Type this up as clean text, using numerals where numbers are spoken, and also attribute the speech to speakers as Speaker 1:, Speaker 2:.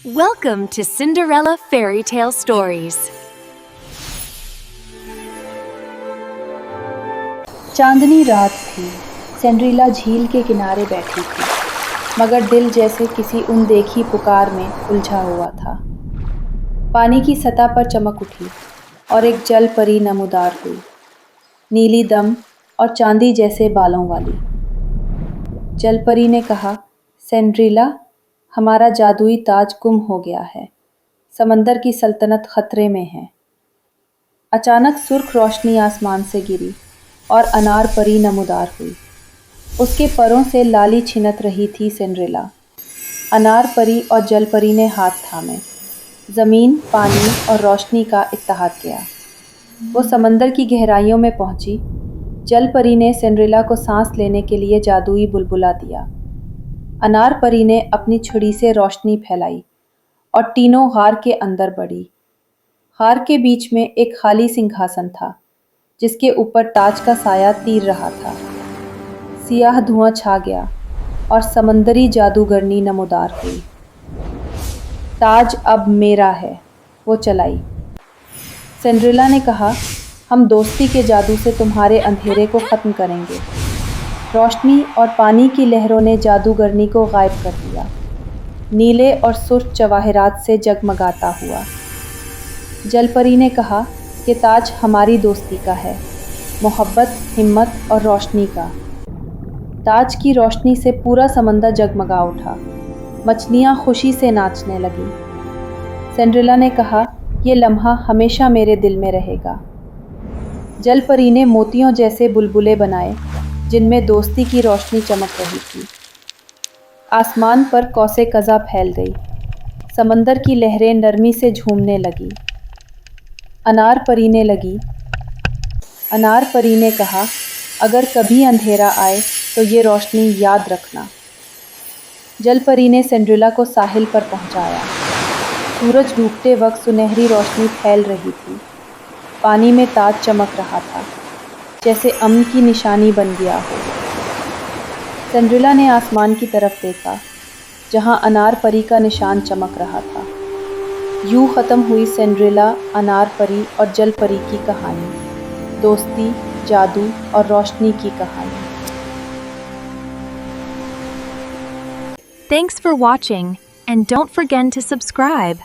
Speaker 1: Welcome to Cinderella Fairy Tale Stories.
Speaker 2: चांदनी रात थी। Cinderella झील के किनारे बैठी थी, मगर दिल जैसे किसी अनदेखी पुकार में उलझा हुआ था। पानी की सतह पर चमक उठी और एक जल परी नमूदार हुई, नीली दम और चांदी जैसे बालों वाली। जल परी ने कहा, सिंड्रेला, हमारा जादुई ताज गुम हो गया है। समंदर की सल्तनत खतरे में है। अचानक सुर्ख रोशनी आसमान से गिरी और अनार परी नमूदार हुई। उसके परों से लाली छिनत रही थी सिंड्रेला। अनार परी और जल परी ने हाथ थामे। ज़मीन, पानी और रोशनी का इत्तेहाद किया। वो समंदर की गहराइयों में पहुंची। जल परी ने सिंड्रेला को सांस लेने के लिए जादुई बुलबुला दिया। अनार परी ने अपनी छुरी से रोशनी फैलाई और तीनों गार के अंदर बढ़ी। गार के बीच में एक खाली सिंहासन था, जिसके ऊपर ताज का साया तीर रहा था। सियाह धुआं छा गया और समंदरी जादूगरनी नमूदार हुई। ताज अब मेरा है, वो चलाई। सिंड्रेला ने कहा, हम दोस्ती के जादू से तुम्हारे अंधेरे को ख़त्म करेंगे। रोशनी और पानी की लहरों ने जादूगरनी को गायब कर दिया, नीले और सुर्ख जवाहरात से जगमगाता हुआ। जलपरी ने कहा कि ताज हमारी दोस्ती का है, मोहब्बत, हिम्मत और रोशनी का। ताज की रोशनी से पूरा समंदर जगमगा उठा। मछलियाँ खुशी से नाचने लगीं। सिंड्रेला ने कहा, ये लम्हा हमेशा मेरे दिल में रहेगा। जलपरी ने मोतियों जैसे बुलबुले बनाए, जिनमें दोस्ती की रोशनी चमक रही थी। आसमान पर कौसे कज़ा फैल गई। समंदर की लहरें नरमी से झूमने लगीं। अनार परी ने कहा, अगर कभी अंधेरा आए तो ये रोशनी याद रखना। जलपरी ने सिंड्रेला को साहिल पर पहुंचाया। सूरज डूबते वक्त सुनहरी रोशनी फैल रही थी। पानी में ताज चमक रहा था, जैसे अमन की निशानी बन गया हो। सिंड्रेला ने आसमान की तरफ देखा, जहां अनार परी का निशान चमक रहा था। यूं ख़त्म हुई सिंड्रेला, अनार परी और जल परी की कहानी। दोस्ती, जादू और रोशनी की कहानी।
Speaker 1: Thanks for watching, and don't forget to subscribe.